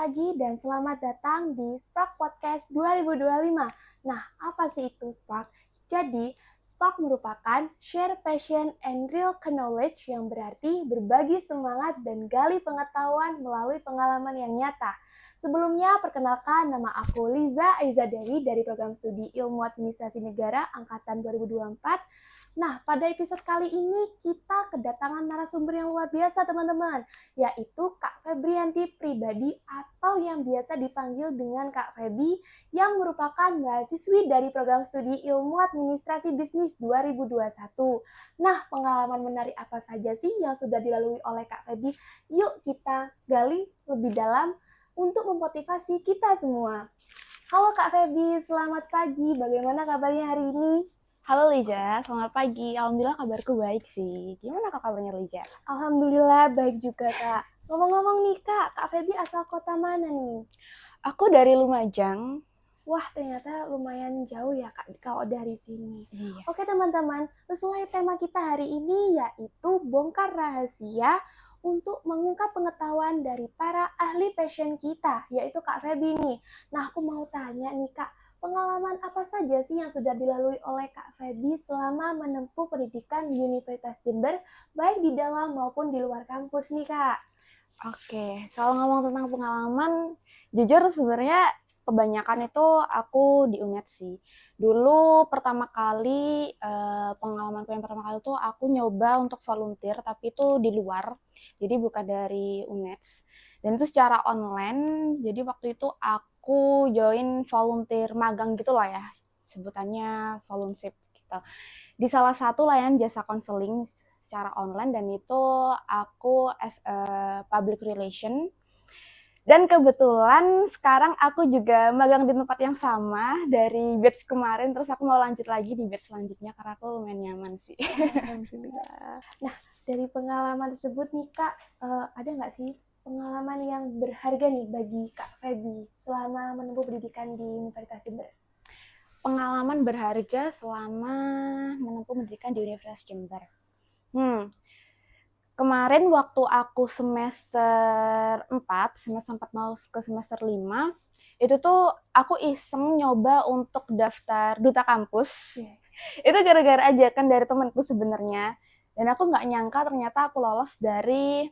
pagi dan selamat datang di Spark Podcast 2025. Nah, apa sih itu Spark? Jadi, Spark merupakan share passion and real knowledge yang berarti berbagi semangat dan gali pengetahuan melalui pengalaman yang nyata. Sebelumnya, perkenalkan nama aku Liza Aiza Dewi dari program studi Ilmu Administrasi Negara Angkatan 2024. Nah, pada episode kali ini kita kedatangan narasumber yang luar biasa teman-teman, yaitu Kak Febrianti Pribadi atau yang biasa dipanggil dengan Kak Febi yang merupakan mahasiswi dari program studi Ilmu Administrasi Bisnis 2021. Nah, pengalaman menarik apa saja sih yang sudah dilalui oleh Kak Febi? Yuk kita gali lebih dalam untuk memotivasi kita semua. Halo Kak Febi, selamat pagi. Bagaimana kabarnya hari ini? Halo Liza, selamat pagi. Alhamdulillah kabarku baik sih. Gimana kak kabarnya Liza? Alhamdulillah baik juga Kak. Ngomong-ngomong nih Kak Febi asal kota mana nih? Aku dari Lumajang. Wah ternyata lumayan jauh ya Kak kalau dari sini. Iya. Oke teman-teman, sesuai tema kita hari ini yaitu bongkar rahasia untuk mengungkap pengetahuan dari para ahli passion kita, yaitu Kak Febi nih. Nah aku mau tanya nih Kak, pengalaman apa saja sih yang sudah dilalui oleh Kak Febi selama menempuh pendidikan di Universitas Jember, baik di dalam maupun di luar kampus nih Kak? Oke, kalau ngomong tentang pengalaman, jujur sebenarnya kebanyakan itu aku di UNED sih. Dulu pertama kali pengalamanku yang pertama kali tuh aku nyoba untuk volunteer, tapi itu di luar, jadi bukan dari UNED. Dan itu secara online, jadi waktu itu aku join volunteer magang gitu lah ya, sebutannya volunteer gitu. Di salah satu layanan jasa konseling secara online, dan itu aku as a public relation. Dan kebetulan sekarang aku juga magang di tempat yang sama dari batch kemarin, terus aku mau lanjut lagi di batch selanjutnya karena aku lumayan nyaman sih. Alhamdulillah. Nah, dari pengalaman tersebut nih Kak, ada nggak sih pengalaman yang berharga nih bagi Kak Febi selama menempuh pendidikan di Universitas Jember? Pengalaman berharga selama menempuh pendidikan di Universitas Jember. Kemarin waktu aku semester 4 mau ke semester 5, itu tuh aku iseng nyoba untuk daftar duta kampus. Yeah. Itu gara-gara ajakan dari temanku sebenarnya. Dan aku nggak nyangka ternyata aku lolos dari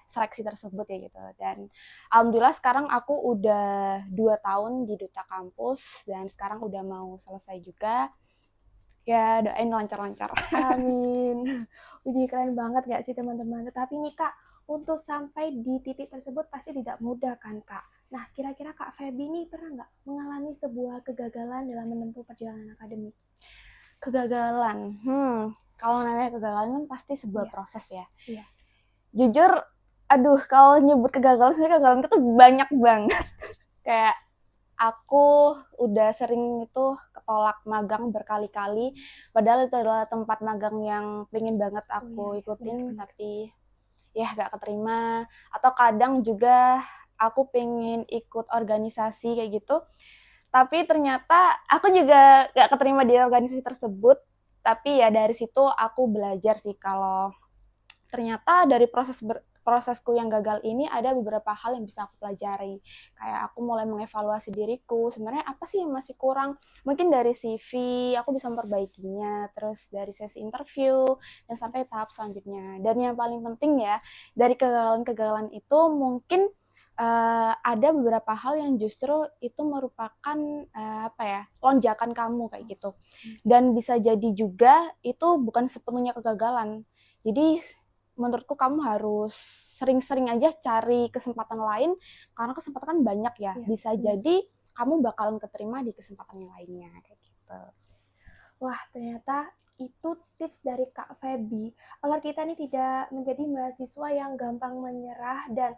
seleksi tersebut ya gitu. Dan alhamdulillah sekarang aku udah 2 tahun di duta kampus dan sekarang udah mau selesai juga. Ya doain lancar-lancar. Amin. Wih, keren banget gak sih teman-teman? Tetapi nih Kak, untuk sampai di titik tersebut pasti tidak mudah kan Kak? Nah, kira-kira Kak Febi nih pernah nggak mengalami sebuah kegagalan dalam menempuh perjalanan akademik? Kegagalan. Kalau namanya kegagalan kan pasti sebuah proses ya. Iya. Jujur, aduh kalau nyebut kegagalan, sebenarnya kegagalan itu banyak banget. Kayak aku udah sering itu ketolak magang berkali-kali, padahal itu adalah tempat magang yang pengen banget aku ikutin, tapi ya gak keterima. Atau kadang juga aku pengen ikut organisasi kayak gitu, tapi ternyata aku juga gak keterima di organisasi tersebut. Tapi ya dari situ aku belajar sih kalau ternyata dari prosesku yang gagal ini ada beberapa hal yang bisa aku pelajari. Kayak aku mulai mengevaluasi diriku, sebenarnya apa sih yang masih kurang? Mungkin dari CV aku bisa memperbaikinya, terus dari sesi interview dan sampai tahap selanjutnya. Dan yang paling penting ya, dari kegagalan-kegagalan itu mungkin ada beberapa hal yang justru itu merupakan lonjakan kamu kayak gitu. Dan bisa jadi juga itu bukan sepenuhnya kegagalan. Jadi menurutku kamu harus sering-sering aja cari kesempatan lain, karena kesempatan kan banyak ya. Bisa jadi kamu bakalan keterima di kesempatan yang lainnya kayak gitu. Wah, ternyata itu tips dari Kak Febi agar kita ini tidak menjadi mahasiswa yang gampang menyerah, dan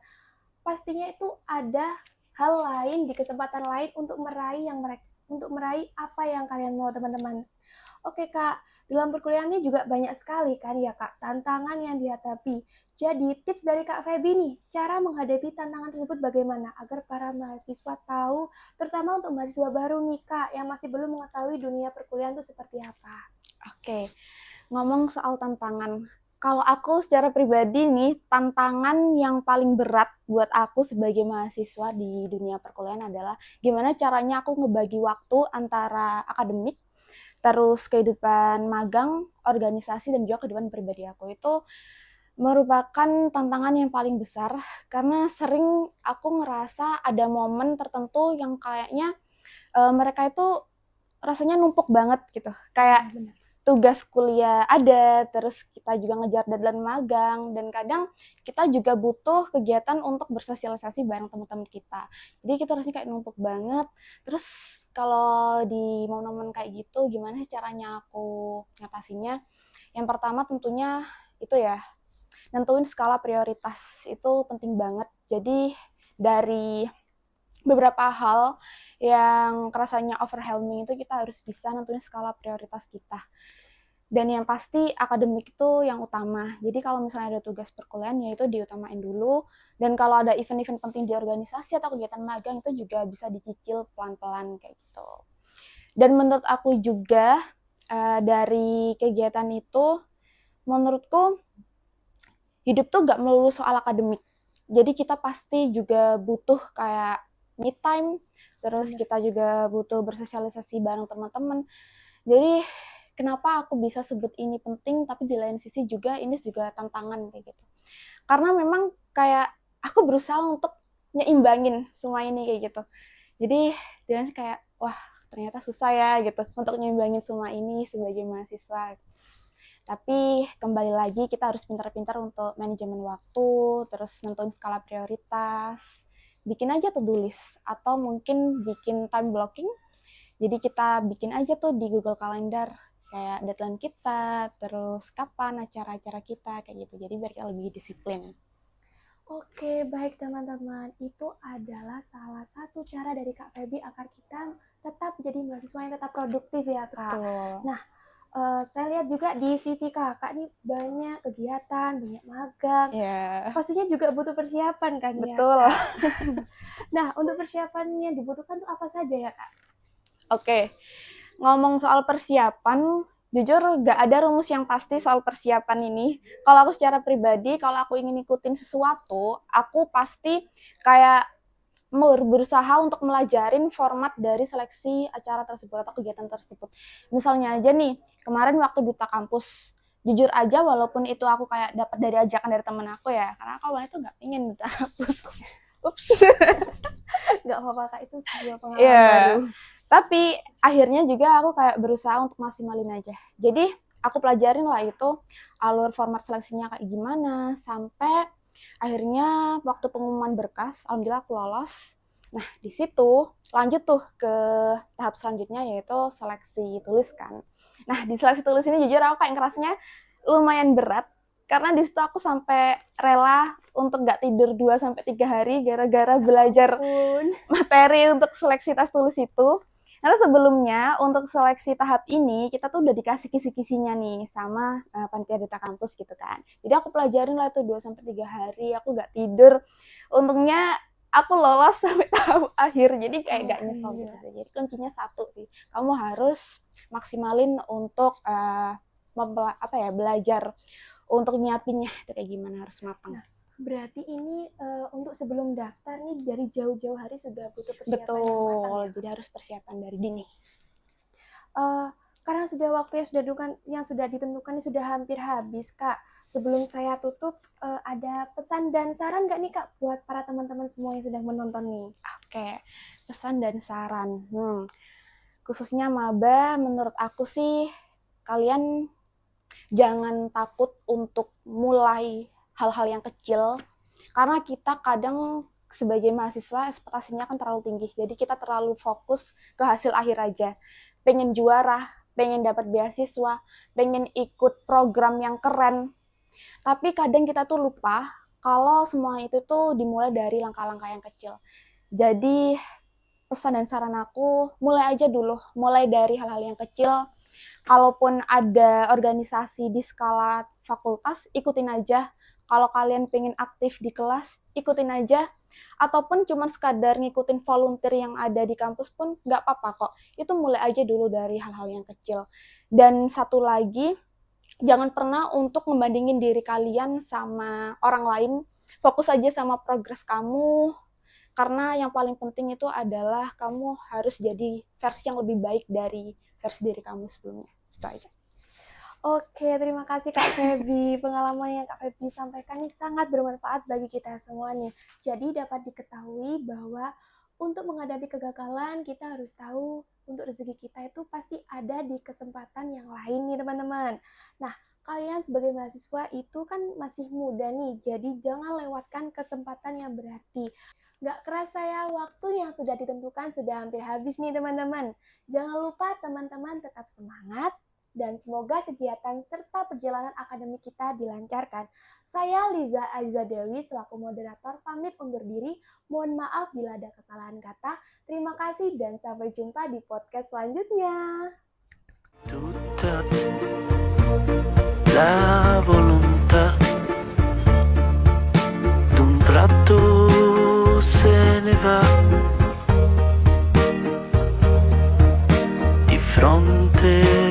pastinya itu ada hal lain di kesempatan lain untuk meraih apa yang kalian mau teman-teman. Oke Kak, dalam perkuliahan ini juga banyak sekali kan ya Kak tantangan yang dihadapi. Jadi tips dari Kak Febi nih, cara menghadapi tantangan tersebut bagaimana agar para mahasiswa tahu, terutama untuk mahasiswa baru nih Kak yang masih belum mengetahui dunia perkuliahan itu seperti apa. Oke, ngomong soal tantangan. Kalau aku secara pribadi nih, tantangan yang paling berat buat aku sebagai mahasiswa di dunia perkuliahan adalah gimana caranya aku ngebagi waktu antara akademik, terus kehidupan magang, organisasi, dan juga kehidupan pribadi aku. Itu merupakan tantangan yang paling besar karena sering aku ngerasa ada momen tertentu yang kayaknya mereka itu rasanya numpuk banget gitu. Kayak Benar. tugas kuliah ada, terus kita juga ngejar deadline magang, dan kadang kita juga butuh kegiatan untuk bersosialisasi bareng teman-teman kita. Jadi kita rasanya kayak numpuk banget. Terus kalau di momen-momen kayak gitu, gimana sih caranya aku ngatasinya? Yang pertama tentunya itu ya, nentuin skala prioritas itu penting banget. Jadi dari beberapa hal yang rasanya overwhelming itu kita harus bisa nentuin skala prioritas kita. Dan yang pasti akademik itu yang utama. Jadi kalau misalnya ada tugas perkuliahan ya itu diutamain dulu. Dan kalau ada event-event penting di organisasi atau kegiatan magang itu juga bisa dicicil pelan-pelan kayak gitu. Dan menurut aku juga dari kegiatan itu, menurutku hidup tuh gak melulu soal akademik. Jadi kita pasti juga butuh kayak me time, terus kita juga butuh bersosialisasi bareng teman-teman. Jadi kenapa aku bisa sebut ini penting, tapi di lain sisi juga ini juga tantangan kayak gitu. Karena memang kayak aku berusaha untuk nyeimbangin semua ini kayak gitu. Jadi dia kayak wah ternyata susah ya gitu untuk nyeimbangin semua ini sebagai mahasiswa. Tapi kembali lagi kita harus pintar-pintar untuk manajemen waktu, terus nentuin skala prioritas, bikin aja to-do list, atau mungkin bikin time blocking. Jadi kita bikin aja tuh di Google Calendar, kayak deadline kita, terus kapan acara-acara kita, kayak gitu. Jadi biar kita lebih disiplin. Oke, baik teman-teman. Itu adalah salah satu cara dari Kak Feby agar kita tetap jadi mahasiswa yang tetap produktif ya, Kak. Betul. Nah, saya lihat juga di CV Kakak nih banyak kegiatan, banyak magang. Ya, Pastinya juga butuh persiapan kan ya, betul. Kak? Nah, untuk persiapan yang dibutuhkan tuh apa saja ya, Kak? Oke, ngomong soal persiapan, jujur gak ada rumus yang pasti soal persiapan ini. Kalau aku secara pribadi, kalau aku ingin ikutin sesuatu, aku pasti kayak berusaha untuk melajarin format dari seleksi acara tersebut atau kegiatan tersebut. Misalnya aja nih, kemarin waktu Duta Kampus, jujur aja walaupun itu aku kayak dapat dari ajakan dari temen aku ya, karena aku awalnya tuh gak pengen Duta Kampus. Ups. Nggak apa-apa, Kak. Itu sebuah pengalaman Iya. baru. Tapi akhirnya juga aku kayak berusaha untuk maksimalin aja. Jadi aku pelajarin lah itu alur format seleksinya kayak gimana, sampai akhirnya waktu pengumuman berkas, alhamdulillah aku lolos. Nah, di situ lanjut tuh ke tahap selanjutnya yaitu seleksi tulis kan. Nah, di seleksi tulis ini jujur aku kayak ngerasanya lumayan berat karena di situ aku sampai rela untuk nggak tidur 2 sampai 3 hari gara-gara belajar materi untuk seleksi tas tulis itu. Karena sebelumnya untuk seleksi tahap ini kita tuh udah dikasih kisi-kisinya nih sama panitia duta kampus gitu kan. Jadi aku pelajarin lah itu 2 sampai 3 hari, aku gak tidur. Untungnya aku lolos sampai tahap akhir, jadi kayak gak nyesel gitu. Jadi kuncinya satu sih, kamu harus maksimalin untuk belajar untuk nyiapinnya itu kayak gimana, harus matang. Berarti ini untuk sebelum daftar nih dari jauh-jauh hari sudah butuh persiapan yang matang Betul, ya? jadi harus persiapan dari dini. Karena sudah waktu yang sudah ditentukan ini sudah hampir habis, Kak. Sebelum saya tutup, ada pesan dan saran nggak nih, Kak, buat para teman-teman semua yang sedang menonton nih? Oke, pesan dan saran. Khususnya maba, menurut aku sih kalian jangan takut untuk mulai hal-hal yang kecil, karena kita kadang sebagai mahasiswa ekspektasinya kan terlalu tinggi, jadi kita terlalu fokus ke hasil akhir aja, pengen juara, pengen dapat beasiswa, pengen ikut program yang keren, tapi kadang kita tuh lupa kalau semua itu tuh dimulai dari langkah-langkah yang kecil. Jadi pesan dan saran aku, mulai aja dulu, mulai dari hal-hal yang kecil. Kalaupun ada organisasi di skala fakultas, ikutin aja. Kalau kalian pengen aktif di kelas, ikutin aja. Ataupun cuma sekadar ngikutin volunteer yang ada di kampus pun nggak apa-apa kok. Itu mulai aja dulu dari hal-hal yang kecil. Dan satu lagi, Jangan pernah untuk membandingin diri kalian sama orang lain. Fokus aja sama progres kamu, karena yang paling penting itu adalah kamu harus jadi versi yang lebih baik dari versi diri kamu sebelumnya. Baik. Oke, terima kasih Kak Feby. Pengalaman yang Kak Feby sampaikan ini sangat bermanfaat bagi kita semua nih. Jadi dapat diketahui bahwa untuk menghadapi kegagalan, kita harus tahu untuk rezeki kita itu pasti ada di kesempatan yang lain nih teman-teman. Nah, kalian sebagai mahasiswa itu kan masih muda nih, jadi jangan lewatkan kesempatan yang berarti. Gak kerasa ya, waktu yang sudah ditentukan sudah hampir habis nih teman-teman. Jangan lupa teman-teman tetap semangat, dan semoga kegiatan serta perjalanan akademik kita dilancarkan. Saya Liza Aziza Dewi selaku moderator pamit undur diri. Mohon maaf bila ada kesalahan kata. Terima kasih dan sampai jumpa di podcast selanjutnya. Tutta la volontà d'un tratto se ne va di fronte